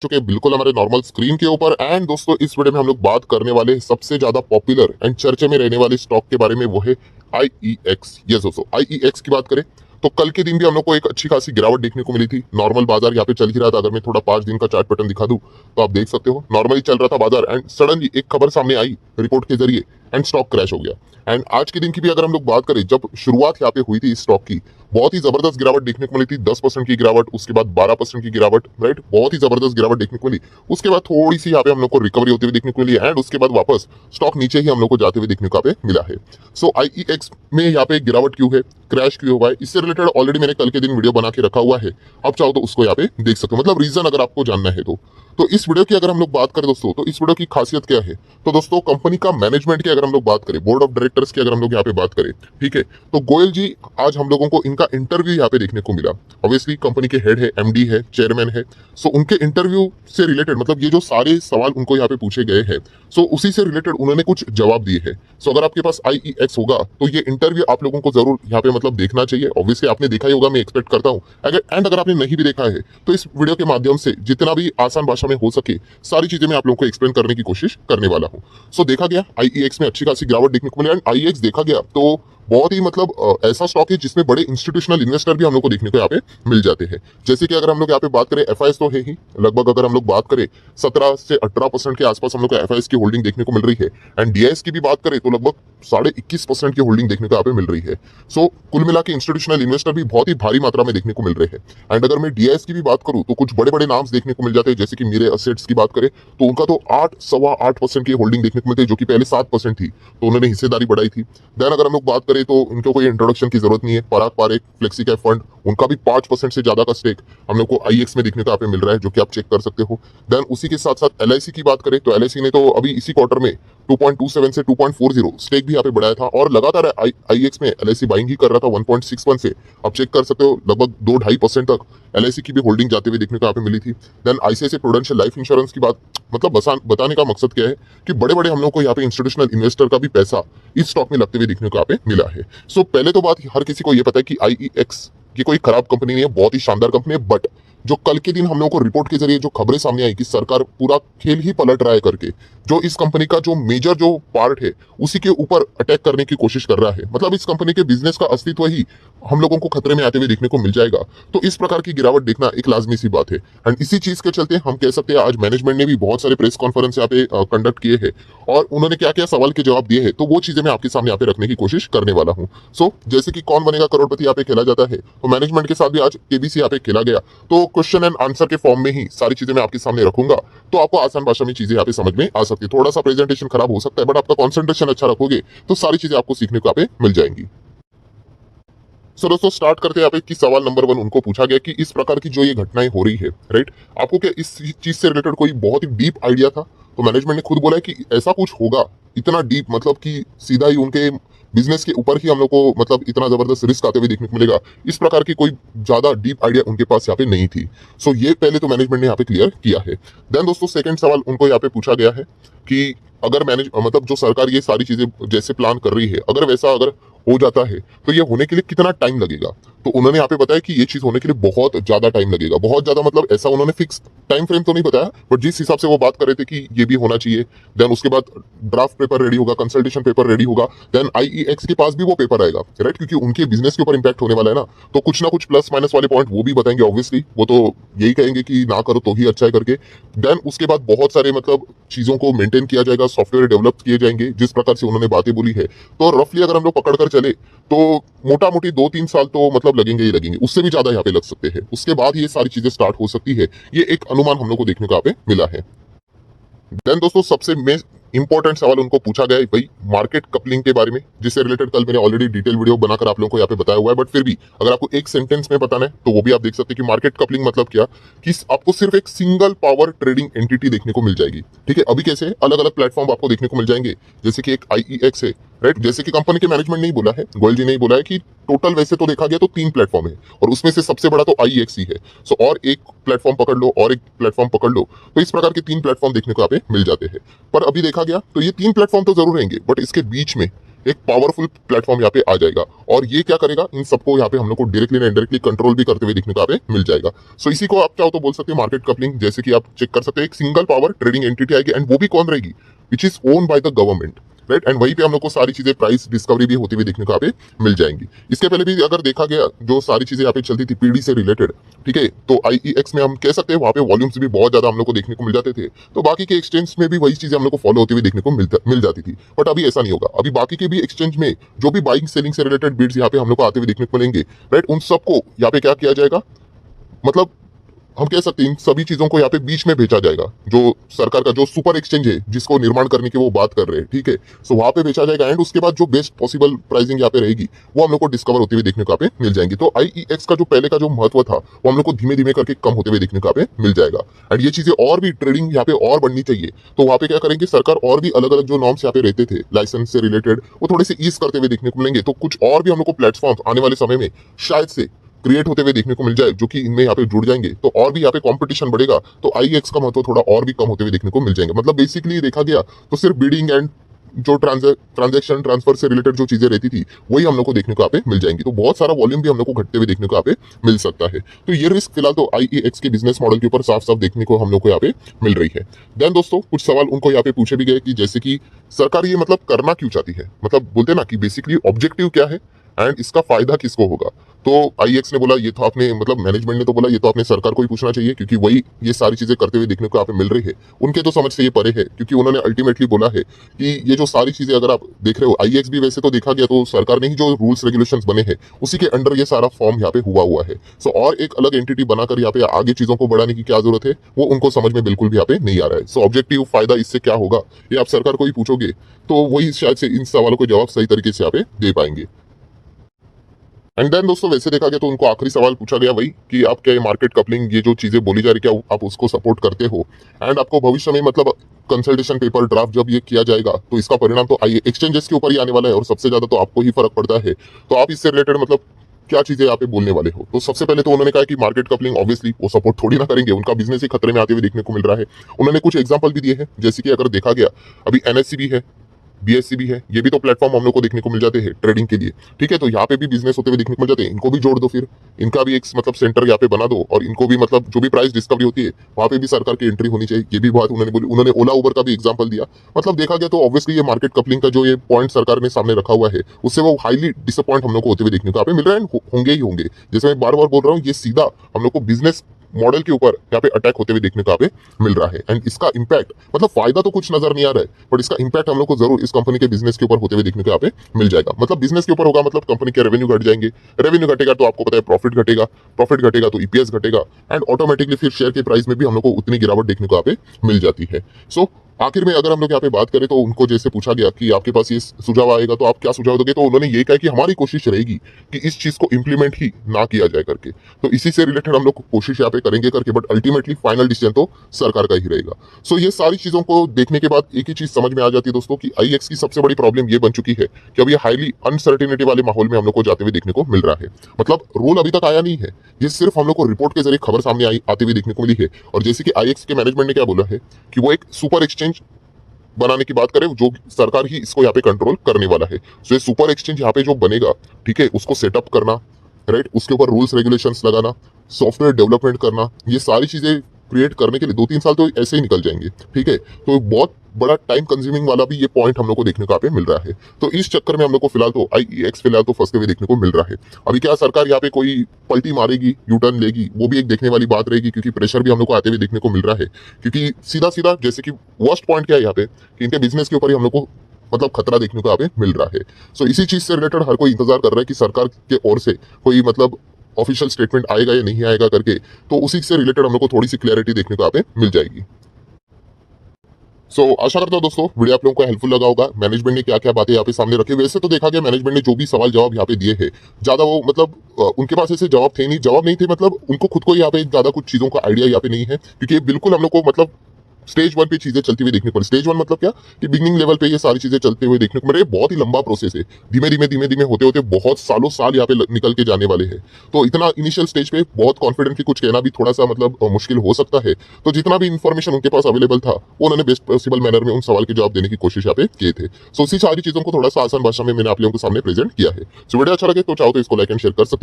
चुके हैं बिल्कुल हमारे नॉर्मल स्क्रीन के ऊपर। एंड दोस्तों इस वीडियो में हम लोग बात करने वाले हैं सबसे ज्यादा पॉपुलर एंड चर्चे में रहने वाले स्टॉक के बारे में, वो है आईईएक्स। यस दोस्तों, आईईएक्स की बात करें तो कल के दिन भी हम लोग को एक अच्छी खासी गिरावट देखने को मिली थी। नॉर्मल बाजार यहाँ पे चल ही रहा था। अगर मैं थोड़ा 5 दिन का चार्ट पैटर्न दिखा दूं तो आप देख सकते हो नॉर्मली चल रहा था बाजार, एंड सडनली एक खबर सामने आई रिपोर्ट के जरिए एंड स्टॉक क्रैश हो गया। एंड आज के दिन की भी अगर हम लोग बात करें, जब शुरुआत यहाँ पे हुई थी इस स्टॉक की, बहुत ही जबरदस्त गिरावट देखने को मिली थी। 10% की गिरावट, उसके बाद 12% की गिरावट, राइट, बहुत ही जबरदस्त गिरावट देखने को मिली। उसके बाद थोड़ी सी यहाँ पे हम लोग को रिकवरी होती हुई देखने को मिली, एंड उसके बाद वापस स्टॉक नीचे ही हम लोग को जाते हुए देखने को यहाँ पे मिला है। सो आईईएक्स में यहाँ पे गिरावट क्यों है, क्रैश क्यों हुआ है, इससे रिलेटेड ऑलरेडी मैंने कल के दिन वीडियो बना के रखा हुआ है। आप चाहो तो उसको यहाँ पे देख सकते हो, मतलब रीजन अगर आपको जानना है तो इस वीडियो की अगर हम लोग बात करें दोस्तों, तो इस वीडियो की खासियत क्या है, तो दोस्तों कंपनी का मैनेजमेंट की अगर हम लोग बात करें, बोर्ड ऑफ डायरेक्टर्स की अगर हम लोग यहाँ पे बात करें, ठीक है, तो गोयल जी आज हम लोगों को इनका इंटरव्यू यहाँ पे देखने को मिला। ऑब्वियसली कंपनी के हेड है, एमडी है, चेयरमैन है। सो उनके इंटरव्यू से रिलेटेड, मतलब ये जो सारे सवाल उनको यहाँ पे पूछे गए हैं, सो उसी से रिलेटेड उन्होंने कुछ जवाब दिए हैं। सो अगर आपके पास आईईएक्स होगा तो ये इंटरव्यू आप लोगों को जरूर यहाँ पे मतलब देखना चाहिए। ऑब्वियसली आपने देखा ही होगा, मैं एक्सपेक्ट करता हूँ। अगर आपने नहीं भी देखा है तो इस वीडियो के माध्यम से जितना भी आसान भाषा में हो सके सारी चीजें मैं आप लोगों को एक्सप्लेन करने की कोशिश करने वाला हूँ। सो देखा गया आईईएक्स में अच्छी खासी गिरावट देखने को मिली, एंड आईईएक्स देखा गया तो बहुत ही मतलब ऐसा स्टॉक है जिसमें बड़े इंस्टीट्यूशनल इन्वेस्टर भी हम लोग को देखने को यहाँ पे मिल जाते हैं। जैसे कि अगर हम लोग यहाँ पे बात करें, एफआईएस तो है ही, लगभग अगर हम लोग बात करें 17 से 18% के आसपास हम लोग को एफआईएस की होल्डिंग देखने को मिल रही है। एंड डीआईएस की भी बात करें तो लगभग 21.5% की होल्डिंग देखने को यहाँ पे मिल रही है। सो कुल मिला के इंस्टीट्यूशनल इन्वेस्टर भी बहुत ही भारी मात्रा में देखने को मिल रहे हैं। एंड अगर मैं डीआईएस की भी बात करूँ तो कुछ बड़े बड़े नाम्स देखने को मिल जाते हैं, जैसे कि मेरे असेट्स की बात करें तो उनका तो 8.8% की होल्डिंग देखने को मिलती है, जो कि पहले 7% थी, तो उन्होंने हिस्सेदारी बढ़ाई थी। देन अगर हम लोग बात करें तो इनको कोई इंट्रोडक्शन की जरूरत नहीं है, पराग पारेख, फ्लेक्सी कैप फंड, उनका भी 5% से ज्यादा का स्टेक हम लोग को आईएक्स में देखने को यहाँ पे मिल रहा है, जो कि आप चेक कर सकते हो। देन उसी के साथ साथ एलआईसी की बात करें तो एलआईसी ने तो अभी इसी क्वार्टर में 2.27 से 2.40 स्टेक भी यहाँ पे बढ़ाया था, और लगातार आईएक्स में एलआईसी बाइंग ही कर रहा था 1.61 से। आप चेक कर सकते हो लगभग 2-2.5% तक एलआईसी की भी होल्डिंग जाते हुए देखने को यहाँ पे मिली थी। Then ICICI Prudential life insurance की बात, मतलब बताने का मकसद क्या है कि बड़े बड़े हम लोग को यहाँ पे इंस्टीट्यूशनल इन्वेस्टर का भी पैसा इस स्टॉक में लगते हुए देखने को यहाँ पे मिला है। सो पहले तो बात हर किसी को ये पता है कि आईईएक्स की कोई खराब कंपनी नहीं है, बहुत ही शानदार कंपनी है। बट जो कल के दिन हम लोगों को रिपोर्ट के जरिए जो खबरें सामने आई कि सरकार पूरा खेल ही पलट रहा है करके, जो इस कंपनी का जो मेजर जो पार्ट है उसी के ऊपर अटैक करने की कोशिश कर रहा है, मतलब इस कंपनी के बिजनेस का अस्तित्व ही हम लोगों को खतरे में आते हुए देखने को मिल जाएगा। तो इस प्रकार की गिरावट देखना एक लाजमी सी बात है। एंड इसी चीज के चलते हम कह सकते हैं आज मैनेजमेंट ने भी बहुत सारे प्रेस कॉन्फ्रेंस यहाँ पे कंडक्ट किए हैं, और उन्होंने क्या क्या सवाल के जवाब दिए हैं, तो वो चीजें मैं आपके सामने यहाँ पे रखने की कोशिश करने वाला हूँ। सो जैसे कि कौन बनेगा करोड़पति यहाँ पे खेला जाता है, तो मैनेजमेंट के साथ भी आज केबीसी यहाँ पे खेला गया, तो क्वेश्चन एंड आंसर के फॉर्म में ही सारी चीजें मैं आपके सामने रखूंगा, तो आपको आसान भाषा में चीजें यहाँ पे समझ में आ सकती है। थोड़ा सा प्रेजेंटेशन खराब हो सकता है, बट आपका कॉन्सेंट्रेशन अच्छा रखोगे तो सारी चीजें आपको सीखने को यहाँ पे मिल जाएंगी। सो दोस्तों स्टार्ट करते हैं यहाँ पे कि सवाल नंबर 1 उनको पूछा गया कि इस प्रकार की जो ये घटनाएं हो रही है, राइट, आपको क्या इस चीज से रिलेटेड कोई बहुत ही डीप आइडिया था? तो मैनेजमेंट ने खुद बोला है कि ऐसा कुछ होगा, इतना डीप, मतलब कि सीधा ही उनके बिजनेस के ऊपर ही हम लोग को मतलब इतना जबरदस्त रिस्क आते हुए देखने को मिलेगा, इस प्रकार की कोई ज्यादा डीप आइडिया उनके पास यहाँ पे नहीं थी। सो ये पहले तो मैनेजमेंट ने यहाँ पे क्लियर किया है। देन दोस्तों सेकंड सवाल उनको यहाँ पे पूछा गया है कि अगर मतलब जो सरकार ये सारी चीजें जैसे प्लान कर रही है, अगर वैसा अगर हो जाता है तो ये होने के लिए कितना टाइम लगेगा? तो उन्होंने यहाँ पे बताया कि ये चीज होने के लिए बहुत ज्यादा टाइम लगेगा। बहुत ज्यादा मतलब ऐसा उन्होंने फिक्स टाइम फ्रेम तो नहीं बताया, बट जिस हिसाब से वो बात कर रहे थे कि ये भी होना चाहिए। देन उसके बाद ड्राफ्ट पेपर रेडी होगा, कंसल्टेशन पेपर रेडी होगा, देन आईईएक्स के पास भी वो पेपर आएगा, राइट, क्योंकि उनके बिजनेस के ऊपर इंपैक्ट होने वाला है ना, तो कुछ ना कुछ प्लस माइनस वाले पॉइंट वो भी बताएंगे। ऑब्वियसली वो तो यही कहेंगे कि ना करो तो ही अच्छा है करके। देन उसके बाद बहुत सारे मतलब चीजों को मेंटेन किया जाएगा, सॉफ्टवेयर डेवलप किए जाएंगे, जिस प्रकार से उन्होंने बातें बोली है। तो रफली अगर हम लोग पकड़ कर चले तो मोटा मोटी 2-3 साल तो मतलब लगेंगे ही लगेंगे, उससे भी ज्यादा यहाँ पे लग सकते हैं। उसके बाद ये सारी चीजें स्टार्ट हो सकती है, ये एक अनुमान हम लोग को देखने को यहाँ पे मिला है। देन दोस्तों सबसे इंपॉर्टेंट सवाल उनको पूछा गया है भाई मार्केट कपलिंग के बारे में, जिससे रिलेटेड कल मैंने ऑलरेडी डिटेल वीडियो बनाकर आप लोगों को यहाँ पे बताया हुआ है, बट फिर भी अगर आपको एक सेंटेंस में बताना है तो वो भी आप देख सकते हैं कि मार्केट कपलिंग मतलब क्या, कि आपको सिर्फ एक सिंगल पावर ट्रेडिंग एंटिटी देखने को मिल जाएगी। ठीक है, अभी कैसे अलग अलग प्लेटफॉर्म आपको देखने को मिल जाएंगे, जैसे कि एक आईईएक्स है, राइट, जैसे कि कंपनी के मैनेजमेंट ने ही बोला है, गोयल जी ने ही बोला है कि टोटल वैसे तो देखा गया तो 3 प्लेटफॉर्म है, और उसमें से सबसे बड़ा तो आईईएक्स ही है। सो और एक प्लेटफॉर्म पकड़ लो और एक प्लेटफॉर्म पकड़ लो, तो इस प्रकार के 3 प्लेटफॉर्म देखने को यहाँ पे मिल जाते हैं। पर अभी देखा गया तो ये 3 प्लेटफॉर्म तो जरूर रहेंगे, बट इसके बीच में एक पावरफुल प्लेटफॉर्म यहाँ पे आ जाएगा। और ये क्या करेगा, इन सबको यहाँ पे हम लोग को डायरेक्टली एंड इनडायरेक्टली कंट्रोल भी करते हुए देखने को यहाँ पे मिल जाएगा। सो इसी को आप चाहो तो बोल सकते हैं मार्केट कपलिंग। जैसे कि आप चेक कर सकते हैं, एक सिंगल पावर ट्रेडिंग एंटिटी आएगी, एंड वो भी कौन रहेगी, which is own by the government, right. And वहीं पे हम लोग को सारी चीजें प्राइस डिस्कवरी भी होती हुई देखने को यहाँ पे मिल जाएंगी। इसके पहले भी अगर देखा गया जो सारी चीजें यहाँ पे चलती थी पीडी से रिलेटेड, ठीक है, तो आईईएक्स में हम कह सकते हैं वहां पे वॉल्यूम्स भी बहुत ज्यादा हम लोग को देखने को मिल जाते थे। तो बाकी के एक्सचेंज में भी वही चीजें हम लोग को फॉलो होती हुई देखने को मिल जाती थी। बट अभी ऐसा नहीं होगा। अभी बाकी के भी एक्सचेंज में जो भी बाइंग सेलिंग से रिलेटेड बिड्स यहाँ पे हम लोग को आते हुए देखने को मिलेंगे, राइट, उन सबको यहाँ पे क्या किया जाएगा, मतलब हम कह सकते हैं इन सभी चीजों को यहाँ पे बीच में बेचा जाएगा। जो सरकार का जो सुपर एक्सचेंज है जिसको निर्माण करने की वो बात कर रहे हैं, ठीक है, सो वहां पे बेचा जाएगा। एंड उसके बाद जो बेस्ट पॉसिबल प्राइसिंग यहाँ पे रहेगी वो हम लोग को डिस्कवर होते हुए देखने को यहाँ पे मिल जाएंगी। तो आईईएक्स का जो पहले का जो महत्व था वो हम लोग को धीमे धीमे करके कम होते हुए देखने को यहाँ पे मिल जाएगा। एंड ये चीजें और भी ट्रेडिंग यहाँ पे और बढ़नी चाहिए, तो वहां पे क्या करेंगे, सरकार और भी अलग अलग जो नॉर्म्स यहाँ पे रहते थे लाइसेंस से रिलेटेड वो थोड़े से ईज करते हुए देखने को मिलेंगे। तो कुछ और भी हम लोग को प्लेटफॉर्म आने वाले समय में शायद से क्रिएट होते हुए देखने को मिल जाए जो कि इनमें यहाँ पे जुड़ जाएंगे। तो और भी यहाँ पे कंपटीशन बढ़ेगा, तो आईएक्स का महत्व थोड़ा और भी कम होते हुए देखने को मिल जाएंगे। मतलब बेसिकली देखा गया तो सिर्फ बिडिंग एंड जो ट्रांजैक्शन ट्रांसफर से रिलेटेड जो चीजें रहती थी वही हम लोग को देखने को यहाँ पे मिल जाएंगी। तो बहुत सारा वॉल्यूम भी हम लोग को घटते हुए देखने को यहाँ पे मिल सकता है। तो ये रिस्क फिलहाल तो आईईएक्स के बिजनेस मॉडल के ऊपर साफ साफ देखने को हम लोग को यहाँ पे मिल रही है। देन दोस्तों कुछ सवाल उनको यहाँ पे पूछे भी गए कि जैसे कि सरकार ये मतलब करना क्यों चाहती है, मतलब बोलते ना कि बेसिकली ऑब्जेक्टिव क्या है एंड इसका फायदा किसको होगा। तो आईएक्स ने बोला ये तो आपने, मतलब मैनेजमेंट ने तो बोला ये तो आपने सरकार को ही पूछना चाहिए, क्योंकि वही ये सारी चीजें करते हुए देखने को यहाँ पे मिल रही है। उनके तो समझ से ये परे है, क्योंकि उन्होंने अल्टीमेटली बोला है कि ये जो सारी चीजें अगर आप देख रहे हो, आईएक्स भी वैसे तो देखा गया तो सरकार ने ही जो रूल्स रेगुलेशंस बने हैं उसी के अंडर ये सारा फॉर्म यहाँ पे हुआ है। सो और एक अलग एंटिटी बनाकर यहाँ पे आगे चीजों को बढ़ाने की क्या जरूरत है वो उनको समझ में बिल्कुल भी यहाँ पे नहीं आ रहा है। सो ऑब्जेक्टिव फायदा इससे क्या होगा ये आप सरकार को ही पूछोगे तो वही शायद से इन सवालों को जवाब सही तरीके से यहाँ पे दे पाएंगे। एंड देन दोस्तों वैसे देखा गया तो उनको आखिरी सवाल पूछा गया वही कि आप क्या मार्केट कपलिंग ये जो चीजें बोली जा रही क्या आप उसको सपोर्ट करते हो, एंड आपको भविष्य में मतलब कंसल्टेशन पेपर ड्राफ्ट जब ये किया जाएगा तो इसका परिणाम तो आइए एक्सचेंजेस के ऊपर ही आने वाला है और सबसे ज्यादा तो आपको ही फर्क पड़ता है। तो आप इससे रिलेटेड मतलब क्या चीजें यहाँ पे बोलने वाले हो। तो सबसे पहले तो उन्होंने कहा कि मार्केट कपलिंग ऑब्वियसली वो सपोर्ट थोड़ी ना करेंगे, उनका बिजनेस ही खतरे में आते हुए देखने को मिल रहा है। उन्होंने कुछ एग्जांपल भी दिए हैं, जैसे कि अगर देखा गया अभी एनएससी भी है, बीएससी भी है, ये भी तो प्लेटफॉर्म हम लोग को देखने को मिल जाते हैं ट्रेडिंग के लिए, ठीक है। तो यहाँ पे भी बिजनेस होते हुए देखने को मिल जाते हैं, इनको भी जोड़ दो, फिर इनका भी एक मतलब सेंटर यहाँ पे बना दो और इनको भी मतलब जो भी प्राइस डिस्कवरी होती है वहाँ पे भी सरकार की एंट्री होनी चाहिए। ये भी बात उन्होंने बोली। उन्होंने ओला उबर का भी एग्जाम्पल दिया। मतलब देखा गया तो ऑब्वियसली ये मार्केट कपलिंग का जो ये पॉइंट सरकार ने सामने रखा हुआ है उससे वो हाईली डिसअपॉइंट हम लोग को होते हुए देखने को यहाँ पे मिल रहा है, होंगे ही होंगे। जैसे मैं बार बार बोल रहा हूँ ये सीधा हम लोग को बिजनेस मॉडल के ऊपर यहाँ पे अटैक होते हुए देखने को यहाँ पे मिल रहा है। एंड इसका इंपैक्ट मतलब फायदा तो कुछ नजर नहीं आ रहा है, बट इसका इंपैक्ट हम लोग को जरूर इस कंपनी के बिजनेस के ऊपर होते हुए देखने को यहाँ पे मिल जाएगा। मतलब बिजनेस के ऊपर होगा मतलब कंपनी के रेवेन्यू घट जाएंगे, रेवेन्यू घटेगा तो आपको पता है प्रॉफिट घटेगा, प्रॉफिट घटेगा तो ईपीएस घटेगा, एंड ऑटोमेटिकली फिर शेयर के प्राइस में भी हम लोग को उतनी गिरावट देखने को यहाँ पे मिल जाती है। सो आखिर में अगर हम लोग यहाँ पे बात करें तो उनको जैसे पूछा गया कि आपके पास ये सुझाव आएगा तो आप क्या सुझाव दोगे, तो उन्होंने ये कहा कि हमारी कोशिश रहेगी कि इस चीज को इंप्लीमेंट ही ना किया जाए करके। तो इसी से रिलेटेड हम लोग कोशिश यहाँ पे करेंगे करके, बट अल्टीमेटली फाइनल डिसीजन तो सरकार का ही रहेगा। सो ये सारी चीजों को देखने के बाद एक ही चीज समझ में आ जाती है दोस्तों कि आईएक्स की सबसे बड़ी प्रॉब्लम ये बन चुकी है कि अब ये हाईली अनसर्टेनिटी वाले माहौल में हम लोग को जाते हुए देखने को मिल रहा है। मतलब रूल अभी तक आया नहीं है, ये सिर्फ हम लोग को रिपोर्ट के जरिए खबर सामने आई आते हुए देखने को मिली है। और जैसे कि आईएक्स के मैनेजमेंट ने क्या बोला है कि वो एक सुपर एक्सचेंज बनाने की बात करें जो सरकार ही इसको यहाँ पे कंट्रोल करने वाला है। सो ये सुपर एक्सचेंज यहाँ पे जो बनेगा, ठीक है, उसको सेटअप करना, राइट, उसके ऊपर रूल्स रेगुलेशंस लगाना, सॉफ्टवेयर डेवलपमेंट करना, ये सारी चीजें क्रिएट करने के लिए 2-3 साल तो ऐसे ही निकल जाएंगे, ठीक है। तो बहुत बड़ा टाइम कंज्यूमिंग वाला भी ये पॉइंट हम लोग को देखने को यहाँ पे मिल रहा है। तो इस चक्कर में हम लोग को फिलहाल तो आईईएक्स फिलहाल तो फंसते हुए देखने को मिल रहा है। अभी क्या सरकार यहाँ पे कोई पलटी मारेगी, यू टर्न लेगी, वो भी एक देखने वाली बात रहेगी, क्योंकि प्रेशर भी हम लोग को आते हुए देखने को मिल रहा है। क्योंकि सीधा सीधा जैसे कि वर्स्ट पॉइंट क्या है यहाँ पे कि इनके बिजनेस के ऊपर ही हम लोग को मतलब खतरा देखने को यहाँ पे मिल रहा है। सो इसी चीज से रिलेटेड हर कोई इंतजार कर रहा है कि सरकार के ओर से कोई मतलब ऑफिशियल स्टेटमेंट आएगा या नहीं आएगा करके। तो उसी से रिलेटेड हम लोग को थोड़ी सी क्लैरिटी देखने को यहाँ पे मिल जाएगी। आशा करता हूँ दोस्तों वीडियो आप लोगों को हेल्पफुल लगा होगा। मैनेजमेंट ने क्या क्या बातें यहाँ पे सामने रखी, वैसे तो देखा गया मैनेजमेंट ने जो भी सवाल जवाब यहाँ पे दिए हैं ज्यादा वो मतलब उनके पास ऐसे जवाब नहीं थे, मतलब उनको खुद को यहाँ पे ज्यादा कुछ चीजों का आइडिया यहाँ पे नहीं है, क्योंकि बिल्कुल हम लोग को मतलब स्टेज 1 पे चीजें चलती हुई देखने को, स्टेज 1 मतलब क्या कि बिगिनिंग लेवल पे ये सारी चीजें चलते हुए देखने को मिल रही है। बहुत ही लंबा प्रोसेस है, धीमे धीमे होते होते बहुत सालों साल यहाँ पे निकल के जाने वाले हैं। तो इतना इनिशियल स्टेज पे बहुत कॉन्फिडेंटली कुछ कहना भी थोड़ा सा मतलब मुश्किल हो सकता है। तो जितना भी इन्फॉर्मेशन उनके पास अवेलेबल था वो उन्होंने बेस्ट पॉसिबल मैनर में उन सवाल के जवाब देने की कोशिश यहाँ पे किए थे। सो इसी सारी चीजों को थोड़ा सा आसान भाषा में मैंने आप लोगों के सामने प्रेजेंट किया है। सो वीडियो अच्छा लगे तो चाहो तो इसको लाइक एंड शेयर कर सकते हैं।